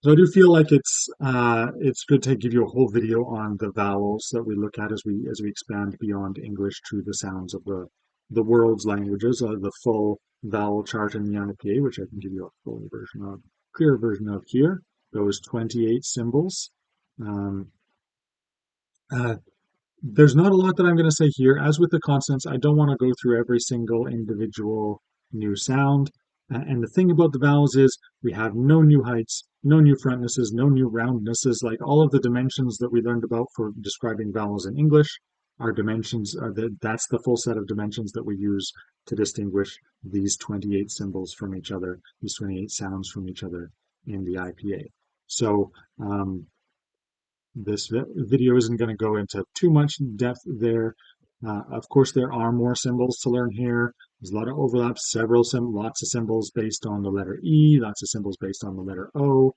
So I do feel like it's good to give you a whole video on the vowels that we look at as we expand beyond English to the sounds of the world's languages, the full vowel chart in the IPA, which I can give you a full version of, clear version of here. Those 28 symbols. Um, uh, there's not a lot that I'm going to say here. As with the consonants, I don't want to go through every single individual new sound. And the thing about the vowels is we have no new heights, no new frontnesses, no new roundnesses. Like all of the dimensions that we learned about for describing vowels in English are dimensions. That's the full set of dimensions that we use to distinguish these 28 symbols from each other, these 28 sounds from each other in the IPA. So this video isn't going to go into too much depth there. Of course, there are more symbols to learn here. There's a lot of overlap, lots of symbols based on the letter E, lots of symbols based on the letter O,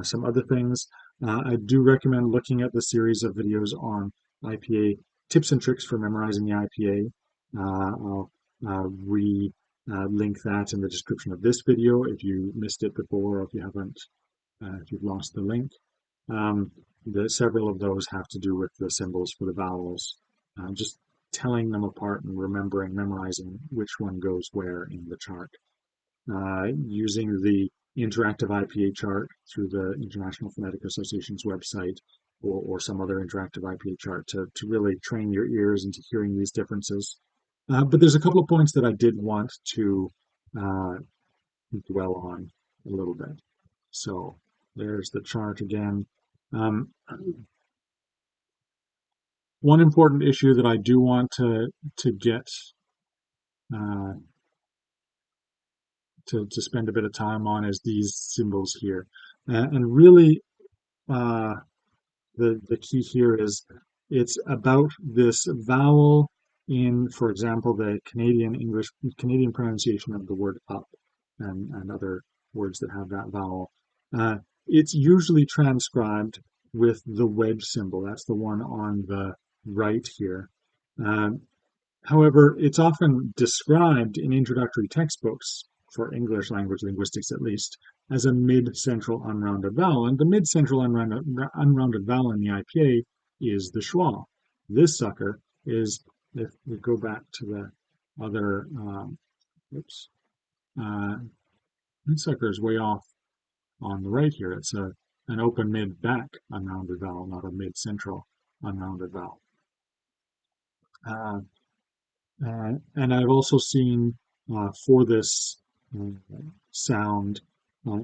some other things. I do recommend looking at the series of videos on IPA tips and tricks for memorizing the IPA. I'll link that in the description of this video if you missed it before or if you haven't, if you've lost the link. Um, Several of those have to do with the symbols for the vowels, just telling them apart and memorizing which one goes where in the chart. Using the interactive IPA chart through the International Phonetic Association's website or some other interactive IPA chart to really train your ears into hearing these differences. But there's a couple of points that I did want to uh, dwell on a little bit. So there's the chart again. Um, One important issue that I do want to get uh, to spend a bit of time on is these symbols here, and really uh, the key here is it's about this vowel in, for example, the Canadian pronunciation of the word up and other words that have that vowel. Uh, it's usually transcribed with the wedge symbol. That's the one on the right here. Um, However, it's often described in introductory textbooks, for English language linguistics at least, as a mid-central unrounded vowel. And the mid-central unrounded vowel in the IPA is the schwa. This sucker is, if we go back to the other, oops, uh, this sucker is way off on the right here. It's an open mid-back unrounded vowel, not a mid-central unrounded vowel. Uh, and I've also seen for this uh, sound,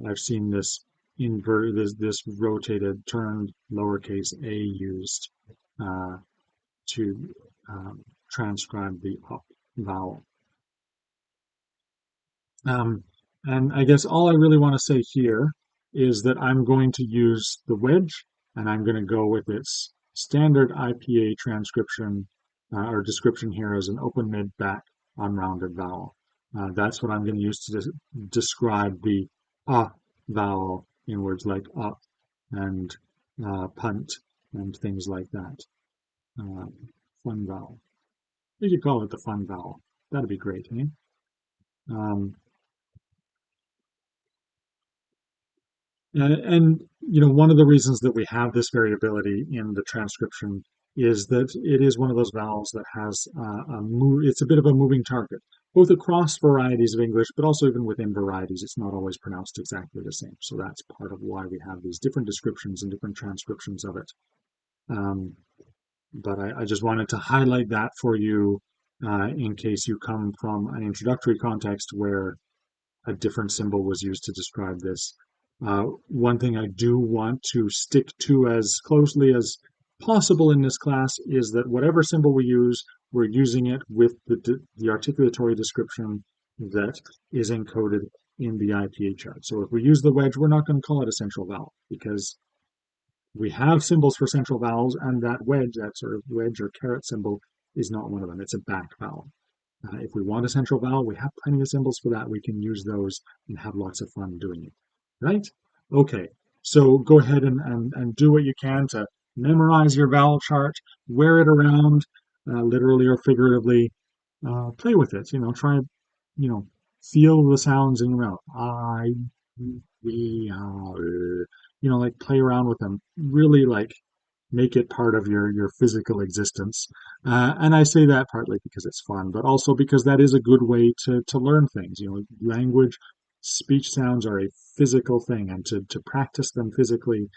I've seen this invert this rotated turned lowercase a used uh, to transcribe the up vowel. Um, and I guess all I really want to say here is that I'm going to use the wedge and I'm going to go with its standard IPA transcription or description here as an open mid back unrounded vowel. That's what I'm going to use to describe the vowel in words like up and punt and things like that. Uh, Fun vowel. You could call it the fun vowel. That'd be great, eh? Um, and one of the reasons that we have this variability in the transcription is that it is one of those vowels that has it's a bit of a moving target, both across varieties of English, but also even within varieties. It's not always pronounced exactly the same. So that's part of why we have these different descriptions and different transcriptions of it. Um, but I just wanted to highlight that for you in case you come from an introductory context where a different symbol was used to describe this. One thing I do want to stick to as closely as possible in this class is that whatever symbol we use, we're using it with the articulatory description that is encoded in the IPA chart. So if we use the wedge, we're not going to call it a central vowel because we have symbols for central vowels, and that wedge, that sort of wedge or caret symbol, is not one of them. It's a back vowel. If we want a central vowel, we have plenty of symbols for that. We can use those and have lots of fun doing it, right? Okay, so go ahead and do what you can to memorize your vowel chart, wear it around, literally or figuratively, play with it, try, feel the sounds in your mouth. I, we, like play around with them, really like make it part of your physical existence. And I say that partly because it's fun, but also because that is a good way to learn things. Language, speech sounds are a physical thing, and to practice them physically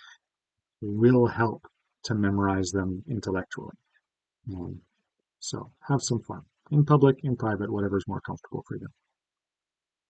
will help to memorize them intellectually. Um, so have some fun in public, in private, whatever's more comfortable for you.